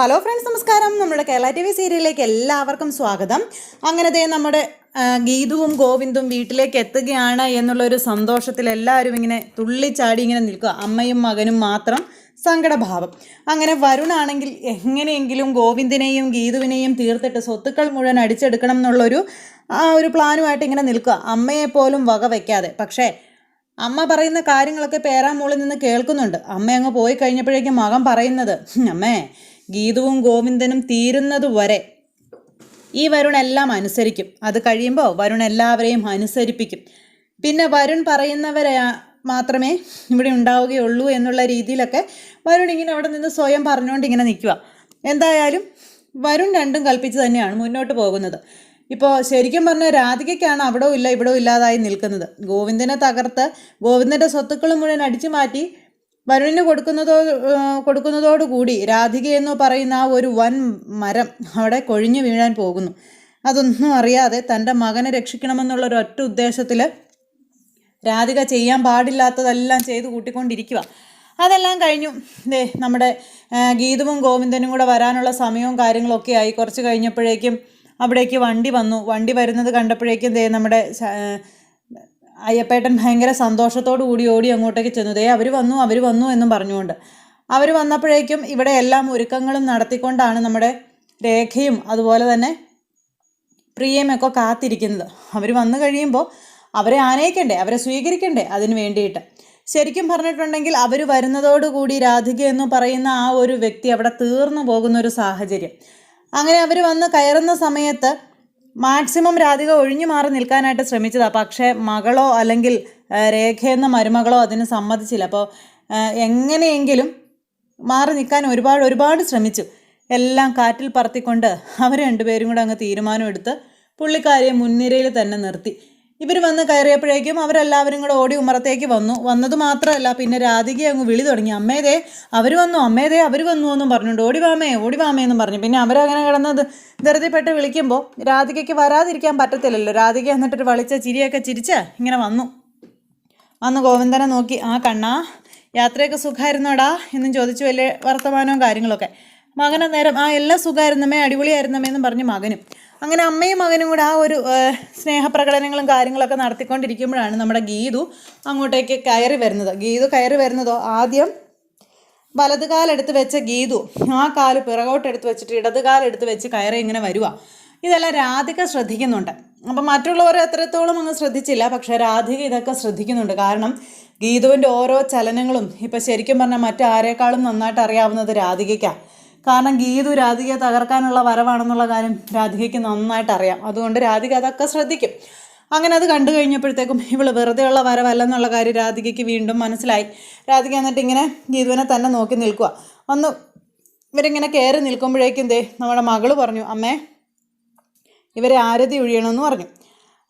Hello friends, നമസ്കാരം. നമ്മുടെ Kerala TV സീരിയലിലേക്ക് എല്ലാവർക്കും സ്വാഗതം. അങ്ങനെ നമ്മുടെ ഗീതുവും ഗോവിന്ദും വീട്ടിലേക്ക് എത്തുകയാണ് എന്നുള്ളൊരു സന്തോഷത്തിൽ എല്ലാവരും ഇങ്ങനെ തുള്ളിച്ചാടി ഇങ്ങനെ നിൽക്കുക. അമ്മയും മകനും മാത്രം സങ്കടഭാവം. അങ്ങനെ വരുണാണെങ്കിൽ എങ്ങനെയെങ്കിലും ഗോവിന്ദിനെയും ഗീതുവിനെയും തീർത്തിട്ട് സ്വത്തുക്കൾ മുഴുവൻ അടിച്ചെടുക്കണം എന്നുള്ളൊരു ഒരു പ്ലാനുമായിട്ട് ഇങ്ങനെ നിൽക്കുക, അമ്മയെപ്പോലും വക വയ്ക്കാതെ. പക്ഷേ അമ്മ പറയുന്ന കാര്യങ്ങളൊക്കെ പേരാമൂളിൽ നിന്ന് കേൾക്കുന്നുണ്ട്. അമ്മ അങ്ങ് പോയി കഴിഞ്ഞപ്പോഴേക്കും മകൻ പറയുന്നത്, അമ്മേ, ഗീതുവും ഗോവിന്ദനും തീരുന്നത് വരെ ഈ വരുൺ എല്ലാം അനുസരിക്കും. അത് കഴിയുമ്പോൾ വരുൺ എല്ലാവരെയും അനുസരിപ്പിക്കും. പിന്നെ വരുൺ പറയുന്നവരെ മാത്രമേ ഇവിടെ ഉണ്ടാവുകയുള്ളൂ എന്നുള്ള രീതിയിലൊക്കെ വരുൺ ഇങ്ങനെ അവിടെ നിന്ന് സ്വയം പറഞ്ഞുകൊണ്ട് ഇങ്ങനെ നിൽക്കുക. എന്തായാലും വരുൺ രണ്ടും കൽപ്പിച്ച് തന്നെയാണ് മുന്നോട്ട് പോകുന്നത്. ഇപ്പോൾ ശരിക്കും പറഞ്ഞാൽ രാധികയ്ക്കാണ് അവിടവും ഇല്ല ഇവിടവും ഇല്ലാതായി നിൽക്കുന്നത്. ഗോവിന്ദനെ തകർത്ത് ഗോവിന്ദൻ്റെ സ്വത്തുക്കൾ മുഴുവൻ അടിച്ചു മാറ്റി വരുണിന് കൊടുക്കുന്നതോടുകൂടി രാധിക എന്ന് പറയുന്ന ആ ഒരു വൻ മരം അവിടെ കൊഴിഞ്ഞു വീഴാൻ പോകുന്നു. അതൊന്നും അറിയാതെ തൻ്റെ മകനെ രക്ഷിക്കണമെന്നുള്ളൊരൊറ്റ ഉദ്ദേശത്തിൽ രാധിക ചെയ്യാൻ പാടില്ലാത്തതെല്ലാം ചെയ്ത് കൂട്ടിക്കൊണ്ടിരിക്കുക. അതെല്ലാം കഴിഞ്ഞു. നമ്മുടെ ഗീതുവും ഗോവിന്ദനും കൂടെ വരാനുള്ള സമയവും കാര്യങ്ങളൊക്കെ ആയി. കുറച്ച് കഴിഞ്ഞപ്പോഴേക്കും അവിടേക്ക് വണ്ടി വന്നു. വണ്ടി വരുന്നത് കണ്ടപ്പോഴേക്കും നമ്മുടെ അയ്യപ്പേട്ടൻ ഭയങ്കര സന്തോഷത്തോടു കൂടി ഓടി അങ്ങോട്ടേക്ക് ചെന്നു. അവർ വന്നു എന്നും പറഞ്ഞുകൊണ്ട് അവർ വന്നപ്പോഴേക്കും ഇവിടെ എല്ലാം ഒരുക്കങ്ങളും നടത്തിക്കൊണ്ടാണ് നമ്മുടെ രേഖയും അതുപോലെ തന്നെ പ്രിയയുമൊക്കെ കാത്തിരിക്കുന്നത്. അവർ വന്നു കഴിയുമ്പോൾ അവരെ ആനയിക്കണ്ടേ, അവരെ സ്വീകരിക്കണ്ടേ? അതിന് വേണ്ടിയിട്ട് ശരിക്കും പറഞ്ഞിട്ടുണ്ടെങ്കിൽ അവർ വരുന്നതോടുകൂടി രാധിക എന്ന് പറയുന്ന ആ ഒരു വ്യക്തി അവിടെ തീർന്നു പോകുന്നൊരു സാഹചര്യം. അങ്ങനെ അവർ വന്ന് കയറുന്ന സമയത്ത് മാക്സിമം രാധിക ഒഴിഞ്ഞു മാറി നിൽക്കാനായിട്ട് ശ്രമിച്ചതാണ്. പക്ഷേ മകളോ അല്ലെങ്കിൽ രേഖയെന്ന മരുമകളോ അതിന് സമ്മതിച്ചില്ല. അപ്പോൾ എങ്ങനെയെങ്കിലും മാറി നിൽക്കാൻ ഒരുപാട് ശ്രമിച്ചു. എല്ലാം കാറ്റിൽ പറത്തിക്കൊണ്ട് അവർ രണ്ടുപേരും കൂടെ അങ്ങ് തീരുമാനമെടുത്ത് പുള്ളിക്കാരിയെ മുൻനിരയിൽ തന്നെ നിർത്തി. ഇവർ വന്ന് കയറിയപ്പോഴേക്കും അവരെല്ലാവരും കൂടെ ഓടി ഉമ്മറത്തേക്ക് വന്നത് മാത്രമല്ല, പിന്നെ രാധികയെ അങ്ങ് വിളി തുടങ്ങി. അമ്മേതേ അവർ വന്നു എന്നും പറഞ്ഞുകൊണ്ട് ഓടി വാമേ എന്നും പറഞ്ഞു. പിന്നെ അവരങ്ങനെ കിടന്നത് ധൃതിപ്പെട്ട് വിളിക്കുമ്പോൾ രാധികയ്ക്ക് വരാതിരിക്കാൻ പറ്റത്തില്ലല്ലോ. രാധിക എന്നിട്ടൊരു വളിച്ച ചിരിയൊക്കെ ചിരിച്ച് ഇങ്ങനെ വന്ന് ഗോവിന്ദനെ നോക്കി, ആ കണ്ണാ, യാത്രയൊക്കെ സുഖമായിരുന്നോടാ എന്നും ചോദിച്ചു. വലിയ വർത്തമാനവും കാര്യങ്ങളൊക്കെ. മകൻ നേരം എല്ലാം സുഖമായിരുന്നമ്മേ, അടിപൊളിയായിരുന്നമ്മേ എന്നും പറഞ്ഞ് മകനും. അങ്ങനെ അമ്മയും മകനും കൂടെ ആ ഒരു സ്നേഹപ്രകടനങ്ങളും കാര്യങ്ങളൊക്കെ നടത്തിക്കൊണ്ടിരിക്കുമ്പോഴാണ് നമ്മുടെ ഗീതു അങ്ങോട്ടേക്ക് കയറി വരുന്നത്. ഗീതു കയറി വരുന്നതോ ആദ്യം വലതുകാലെടുത്ത് വെച്ച ഗീതു ആ കാല് പിറകോട്ടെടുത്ത് വെച്ചിട്ട് ഇടതുകാലെടുത്ത് വെച്ച് കയറി ഇങ്ങനെ വരുക. ഇതെല്ലാം രാധിക ശ്രദ്ധിക്കുന്നുണ്ട്. അപ്പം മറ്റുള്ളവർ എത്രത്തോളം അങ്ങ് ശ്രദ്ധിച്ചില്ല, പക്ഷേ രാധിക ഇതൊക്കെ ശ്രദ്ധിക്കുന്നുണ്ട്. കാരണം ഗീതുവിൻ്റെ ഓരോ ചലനങ്ങളും ഇപ്പം ശരിക്കും പറഞ്ഞാൽ മറ്റാരേക്കാളും നന്നായിട്ട് അറിയാവുന്നത് രാധികയ്ക്കാണ്. കാരണം ഗീതു രാധികയെ തകർക്കാനുള്ള വരവാണെന്നുള്ള കാര്യം രാധികയ്ക്ക് നന്നായിട്ട് അറിയാം. അതുകൊണ്ട് രാധിക അതൊക്കെ ശ്രദ്ധിക്കും. അങ്ങനെ അത് കണ്ടു കഴിഞ്ഞപ്പോഴത്തേക്കും ഇവൾ വെറുതെയുള്ള വരവല്ലെന്നുള്ള കാര്യം രാധികയ്ക്ക് വീണ്ടും മനസ്സിലായി. രാധിക എന്നിട്ട് ഇങ്ങനെ ഗീതുവിനെ തന്നെ നോക്കി നിൽക്കുക. ഇവരിങ്ങനെ കയറി നിൽക്കുമ്പോഴേക്കും നമ്മുടെ മകള് പറഞ്ഞു, അമ്മേ, ഇവരെ ആരതി ഒഴിയണമെന്ന് പറഞ്ഞു.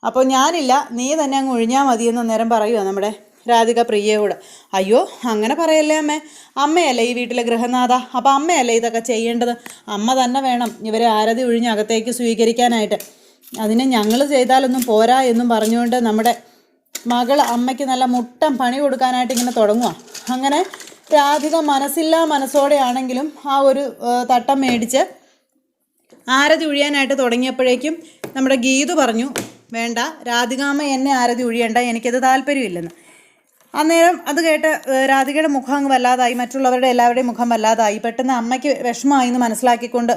അപ്പോൾ ഞാനില്ല, നീ തന്നെ അങ്ങ് ഒഴിഞ്ഞാൽ മതിയെന്ന് നേരം പറയുക നമ്മുടെ രാധിക പ്രിയയോട്. അയ്യോ, അങ്ങനെ പറയല്ലേ അമ്മേ, അമ്മയല്ലേ ഈ വീട്ടിലെ ഗൃഹനാഥ, അപ്പം അമ്മയല്ലേ ഇതൊക്കെ ചെയ്യേണ്ടത്. അമ്മ തന്നെ വേണം ഇവരെ ആരതി ഒഴിഞ്ഞ് അകത്തേക്ക് സ്വീകരിക്കാനായിട്ട്. അതിന് ഞങ്ങൾ ചെയ്താലൊന്നും പോരാ എന്നും പറഞ്ഞുകൊണ്ട് നമ്മുടെ മകൾ അമ്മയ്ക്ക് നല്ല മുട്ടം പണി കൊടുക്കാനായിട്ട് ഇങ്ങനെ തുടങ്ങുക. അങ്ങനെ രാധിക മനസ്സോടെയാണെങ്കിലും ആ ഒരു തട്ടം മേടിച്ച് ആരതി ഒഴിയാനായിട്ട് തുടങ്ങിയപ്പോഴേക്കും നമ്മുടെ ഗീതു പറഞ്ഞു, വേണ്ട രാധികാമ്മ എന്നെ ആരതി ഒഴിയണ്ട, എനിക്കത് താല്പര്യമില്ലെന്ന്. അന്നേരം അത് കേട്ട് രാധികയുടെ മുഖം അങ്ങ് വല്ലാതായി, മറ്റുള്ളവരുടെ എല്ലാവരുടെയും മുഖം വല്ലാതായി. പെട്ടെന്ന് അമ്മയ്ക്ക് വിഷമമായി എന്ന് മനസ്സിലാക്കിക്കൊണ്ട്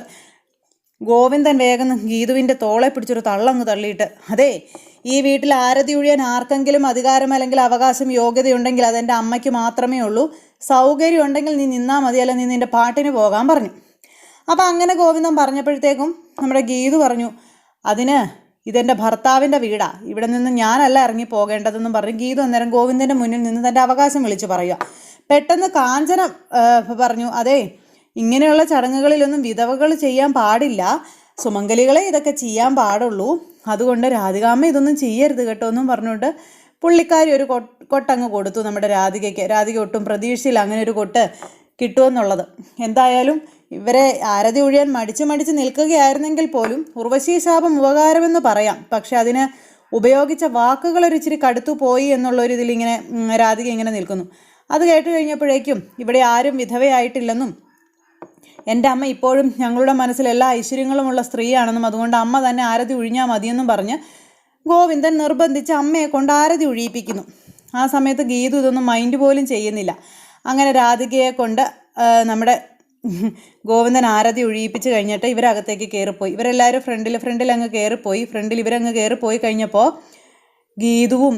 ഗോവിന്ദൻ വേഗം ഗീതുവിൻ്റെ തോളെ പിടിച്ചൊരു തള്ളങ്ങ് തള്ളിയിട്ട്, അതെ, ഈ വീട്ടിൽ ആരതി ഒഴിയാൻ ആർക്കെങ്കിലും അധികാരം അല്ലെങ്കിൽ അവകാശം യോഗ്യതയുണ്ടെങ്കിൽ അതെൻ്റെ അമ്മയ്ക്ക് മാത്രമേ ഉള്ളൂ. സൗകര്യം ഉണ്ടെങ്കിൽ നീ നിന്നാൽ മതി, അല്ല നീ നിൻ്റെ പാട്ടിന് പോകാൻ പറഞ്ഞു. അപ്പം അങ്ങനെ ഗോവിന്ദൻ പറഞ്ഞപ്പോഴത്തേക്കും നമ്മുടെ ഗീതു പറഞ്ഞു, അതിന് ഇതെൻ്റെ ഭർത്താവിൻ്റെ വീടാണ്, ഇവിടെ നിന്ന് ഞാനല്ല ഇറങ്ങി പോകേണ്ടതെന്നും പറഞ്ഞു ഗീതു അന്നേരം ഗോവിന്ദൻ്റെ മുന്നിൽ നിന്ന് തൻ്റെ അവകാശം വിളിച്ചു പറയുക. പെട്ടെന്ന് കാഞ്ചന പറഞ്ഞു, അതെ, ഇങ്ങനെയുള്ള ചടങ്ങുകളിലൊന്നും വിധവകൾ ചെയ്യാൻ പാടില്ല, സുമംഗലികളെ ഇതൊക്കെ ചെയ്യാൻ പാടുള്ളൂ. അതുകൊണ്ട് രാധികാമ്മ ഇതൊന്നും ചെയ്യരുത് കേട്ടോ എന്നും പറഞ്ഞുകൊണ്ട് പുള്ളിക്കാരി ഒരു കൊട്ടങ്ങ് കൊടുത്തു നമ്മുടെ രാധികയ്ക്ക്. രാധിക ഒട്ടും പ്രതീക്ഷയില്ല അങ്ങനെ ഒരു കൊട്ട് കിട്ടുമെന്നുള്ളത്. എന്തായാലും ഇവരെ ആരതി ഒഴിയാൻ മടിച്ച് നിൽക്കുകയായിരുന്നെങ്കിൽ പോലും ഉർവശി ശാപം ഉപകാരമെന്ന് പറയാം. പക്ഷെ അതിന് ഉപയോഗിച്ച വാക്കുകളൊരിച്ചിരി കടുത്തു പോയി എന്നുള്ളൊരിതിലിങ്ങനെ രാധിക ഇങ്ങനെ നിൽക്കുന്നു. അത് കേട്ട് കഴിഞ്ഞപ്പോഴേക്കും ഇവിടെ ആരും വിധവയായിട്ടില്ലെന്നും എൻ്റെ അമ്മ ഇപ്പോഴും ഞങ്ങളുടെ മനസ്സിൽ എല്ലാ ഐശ്വര്യങ്ങളുമുള്ള സ്ത്രീയാണെന്നും അതുകൊണ്ട് അമ്മ തന്നെ ആരതി ഒഴിഞ്ഞാൽ മതിയെന്നും പറഞ്ഞ് ഗോവിന്ദൻ നിർബന്ധിച്ച് അമ്മയെ കൊണ്ട് ആരതി ഒഴിയിപ്പിക്കുന്നു. ആ സമയത്ത് ഗീതു ഇതൊന്നും മൈൻഡ് പോലും ചെയ്യുന്നില്ല. അങ്ങനെ രാധികയെ കൊണ്ട് നമ്മുടെ ഗോവിന്ദൻ ആരതി ഒഴിയിപ്പിച്ച് കഴിഞ്ഞിട്ട് ഇവരകത്തേക്ക് കയറിപ്പോയി. ഇവരെല്ലാവരും ഫ്രണ്ടിൽ അങ്ങ് കയറിപ്പോയി. ഇവരങ്ങ് കയറിപ്പോയി കഴിഞ്ഞപ്പോൾ ഗീതുവും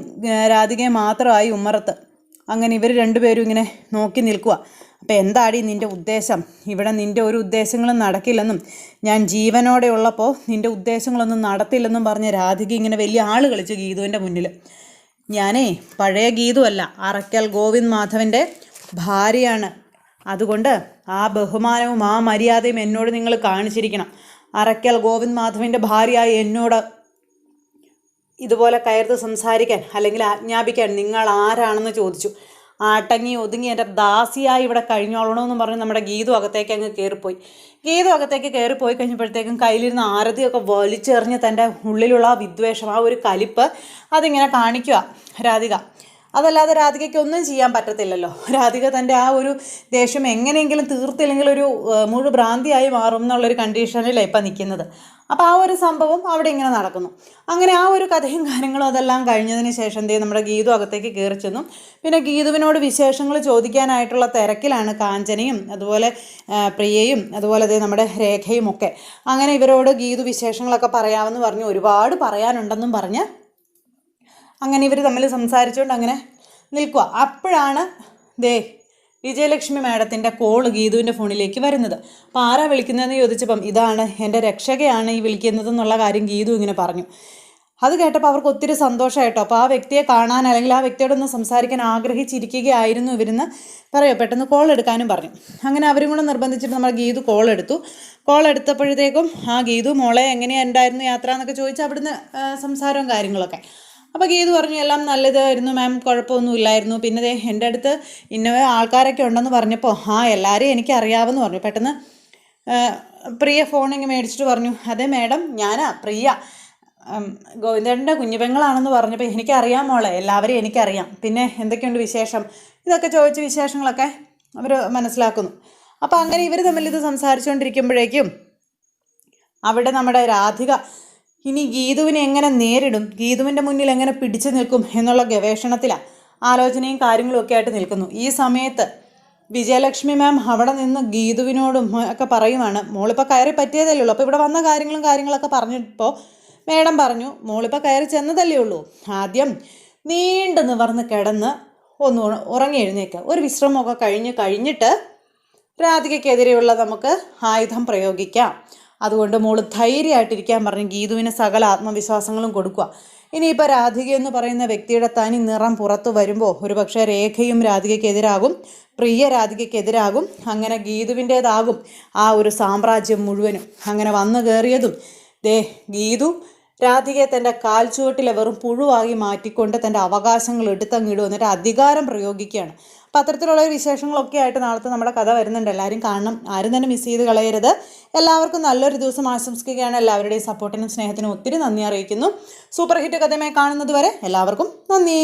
രാധികയും മാത്രമായി ഉമ്മറത്ത്. അങ്ങനെ ഇവർ രണ്ടുപേരും ഇങ്ങനെ നോക്കി നിൽക്കുക. അപ്പം എന്താടി നിൻ്റെ ഉദ്ദേശം? ഇവിടെ നിൻ്റെ ഒരു ഉദ്ദേശങ്ങളും നടക്കില്ലെന്നും ഞാൻ ജീവനോടെ ഉള്ളപ്പോൾ നിൻ്റെ ഉദ്ദേശങ്ങളൊന്നും നടത്തില്ലെന്നും പറഞ്ഞ് രാധിക ഇങ്ങനെ വലിയ ആൾ കളിച്ചു ഗീതുവിൻ്റെ മുന്നിൽ. ഞാനേ പഴയ ഗീതു അല്ല, അറക്കൽ ഗോവിന്ദ് മാധവൻ്റെ ഭാര്യയാണ്. അതുകൊണ്ട് ആ ബഹുമാനവും ആ മര്യാദയും എന്നോട് നിങ്ങൾ കാണിച്ചിരിക്കണം. അറക്കൽ ഗോവിന്ദ് മാധവൻ്റെ ഭാര്യയായി എന്നോട് ഇതുപോലെ കയർത്ത് സംസാരിക്കാൻ അല്ലെങ്കിൽ ആജ്ഞാപിക്കാൻ നിങ്ങൾ ആരാണെന്ന് ചോദിച്ചു. ആട്ടങ്ങി ഒതുങ്ങി എൻ്റെ ദാസിയായി ഇവിടെ കഴിഞ്ഞോളണമെന്ന് പറഞ്ഞ് നമ്മുടെ ഗീതു അകത്തേക്ക് അങ്ങ് കയറിപ്പോയി. ഗീതു അകത്തേക്ക് കയറിപ്പോയി കഴിഞ്ഞപ്പോഴത്തേക്കും കയ്യിലിരുന്ന് ആരതിയൊക്കെ വലിച്ചെറിഞ്ഞ് തൻ്റെ ഉള്ളിലുള്ള ആ വിദ്വേഷം, ആ ഒരു കലിപ്പ് അതിങ്ങനെ കാണിക്കുക രാധിക. അതല്ലാതെ രാധികയ്ക്ക് ഒന്നും ചെയ്യാൻ പറ്റത്തില്ലല്ലോ. രാധിക തൻ്റെ ആ ഒരു ദേഷ്യം എങ്ങനെയെങ്കിലും തീർത്തില്ലെങ്കിൽ ഒരു മുഴുഭ്രാന്തിയായി മാറും എന്നുള്ളൊരു കണ്ടീഷനിലാണ് ഇപ്പം നിൽക്കുന്നത്. അപ്പോൾ ആ ഒരു സംഭവം അവിടെ ഇങ്ങനെ നടക്കുന്നു. അങ്ങനെ ആ ഒരു കഥയും കാര്യങ്ങളും അതെല്ലാം കഴിഞ്ഞതിന് ശേഷം നമ്മുടെ ഗീതു അകത്തേക്ക് കയറി ചെന്നു. പിന്നെ ഗീതുവിനോട് വിശേഷങ്ങൾ ചോദിക്കാനായിട്ടുള്ള തിരക്കിലാണ് കാഞ്ചനയും അതുപോലെ പ്രിയയും അതുപോലെ നമ്മുടെ രേഖയും ഒക്കെ. അങ്ങനെ ഇവരോട് ഗീതു വിശേഷങ്ങളൊക്കെ പറയാമെന്ന് പറഞ്ഞു, ഒരുപാട് പറയാനുണ്ടെന്നും പറഞ്ഞ് അങ്ങനെ ഇവർ തമ്മിൽ സംസാരിച്ചുകൊണ്ട് അങ്ങനെ നിൽക്കുക. അപ്പോഴാണ് വിജയലക്ഷ്മി മാഡത്തിൻ്റെ കോള് ഗീതുവിൻ്റെ ഫോണിലേക്ക് വരുന്നത്. അപ്പോൾ ആരാ വിളിക്കുന്നതെന്ന് ചോദിച്ചപ്പം ഇതാണ് എൻ്റെ രക്ഷകയാണ് ഈ വിളിക്കുന്നതെന്നുള്ള കാര്യം ഗീതു ഇങ്ങനെ പറഞ്ഞു. അത് കേട്ടപ്പോൾ അവർക്ക് ഒത്തിരി സന്തോഷമായിട്ടോ. അപ്പോൾ ആ വ്യക്തിയെ കാണാൻ അല്ലെങ്കിൽ ആ വ്യക്തിയോടൊന്ന് സംസാരിക്കാൻ ആഗ്രഹിച്ചിരിക്കുകയായിരുന്നു ഇവരെന്ന് പറയുക. പെട്ടെന്ന് കോൾ എടുക്കാനും പറഞ്ഞു. അങ്ങനെ അവരും കൂടെ നിർബന്ധിച്ചിട്ട് നമ്മുടെ ഗീതു കോൾ എടുത്തു. കോൾ എടുത്തപ്പോഴത്തേക്കും ആ ഗീതു മോളെ എങ്ങനെയാണ് ഉണ്ടായിരുന്നു യാത്ര എന്നൊക്കെ ചോദിച്ചാൽ അവിടുന്ന് സംസാരവും കാര്യങ്ങളൊക്കെ. അപ്പോൾ ഗീതു പറഞ്ഞു എല്ലാം നല്ലതായിരുന്നു മാം, കുഴപ്പമൊന്നുമില്ലായിരുന്നു. പിന്നെ എൻ്റെ അടുത്ത് ഇന്ന ആൾക്കാരൊക്കെ ഉണ്ടെന്ന് പറഞ്ഞപ്പോൾ എല്ലാവരെയും എനിക്ക് അറിയാമെന്ന് പറഞ്ഞു. പെട്ടെന്ന് പ്രിയ ഫോണിങ്ങ് മേടിച്ചിട്ട് പറഞ്ഞു അതെ മാഡം ഞാനാ പ്രിയ, ഗോവിന്ദേട്ടൻ്റെ കുഞ്ഞുപെങ്ങളാണെന്ന് പറഞ്ഞപ്പോൾ എനിക്കറിയാം മോളെ, എല്ലാവരെയും എനിക്കറിയാം. പിന്നെ എന്തൊക്കെയുണ്ട് വിശേഷം ഇതൊക്കെ ചോദിച്ച് വിശേഷങ്ങളൊക്കെ അവർ മനസ്സിലാക്കുന്നു. അപ്പോൾ അങ്ങനെ ഇവർ തമ്മിൽ ഇത് സംസാരിച്ചുകൊണ്ടിരിക്കുമ്പോഴേക്കും അവിടെ നമ്മുടെ രാധിക ഇനി ഗീതുവിനെ എങ്ങനെ നേരിടും, ഗീതുവിൻ്റെ മുന്നിൽ എങ്ങനെ പിടിച്ചു നിൽക്കും എന്നുള്ള ഗവേഷണത്തിലാണ്, ആലോചനയും കാര്യങ്ങളും ഒക്കെ ആയിട്ട് നിൽക്കുന്നു. ഈ സമയത്ത് വിജയലക്ഷ്മി മാം അവിടെ നിന്ന് ഗീതുവിനോടും ഒക്കെ പറയുവാണ് മോളിപ്പോൾ കയറി പറ്റിയതല്ലേ ഉള്ളൂ. അപ്പോൾ ഇവിടെ വന്ന കാര്യങ്ങളൊക്കെ പറഞ്ഞപ്പോൾ മേഡം പറഞ്ഞു മോളിപ്പോൾ കയറി ചെന്നതല്ലേ ഉള്ളൂ, ആദ്യം നീണ്ടു നിവർന്ന് കിടന്ന് ഒന്ന് ഉറങ്ങി എഴുന്നേക്കുക, ഒരു വിശ്രമമൊക്കെ കഴിഞ്ഞിട്ട് രാധികയ്ക്കെതിരെയുള്ള നമുക്ക് ആയുധം പ്രയോഗിക്കാം. അതുകൊണ്ട് മോള് ധൈര്യമായിട്ടിരിക്കാൻ പറഞ്ഞ് ഗീതുവിന് സകല ആത്മവിശ്വാസങ്ങളും കൊടുക്കുക. ഇനിയിപ്പോൾ രാധിക എന്ന് പറയുന്ന വ്യക്തിയുടെ തനി നിറം പുറത്തു വരുമ്പോൾ ഒരുപക്ഷെ രേഖയും രാധികയ്ക്കെതിരാകും, പ്രിയ രാധികയ്ക്കെതിരാകും. അങ്ങനെ ഗീതുവിൻ്റേതാകും ആ ഒരു സാമ്രാജ്യം മുഴുവനും. അങ്ങനെ വന്നു കയറിയതും ഗീതു രാധികയെ തൻ്റെ കാൽച്ചുവട്ടിലെ വെറും പുഴുവാക്കി മാറ്റിക്കൊണ്ട് തൻ്റെ അവകാശങ്ങൾ എടുത്തങ്ങിടും, എന്നിട്ട് അധികാരം പ്രയോഗിക്കുകയാണ്. അപ്പം അത്തരത്തിലുള്ള വിശേഷങ്ങളൊക്കെ ആയിട്ട് നാളത്തെ നമ്മുടെ കഥ വരുന്നുണ്ട്. എല്ലാവരും കാണണം, ആരും തന്നെ മിസ് ചെയ്ത് കളയരുത്. എല്ലാവർക്കും നല്ലൊരു ദിവസം ആശംസിക്കുകയാണ്. എല്ലാവരുടെയും സപ്പോർട്ടിനും സ്നേഹത്തിനും ഒത്തിരി നന്ദി അറിയിക്കുന്നു. സൂപ്പർ ഹിറ്റ് കഥയുമായി കാണുന്നത് വരെ എല്ലാവർക്കും നന്ദി.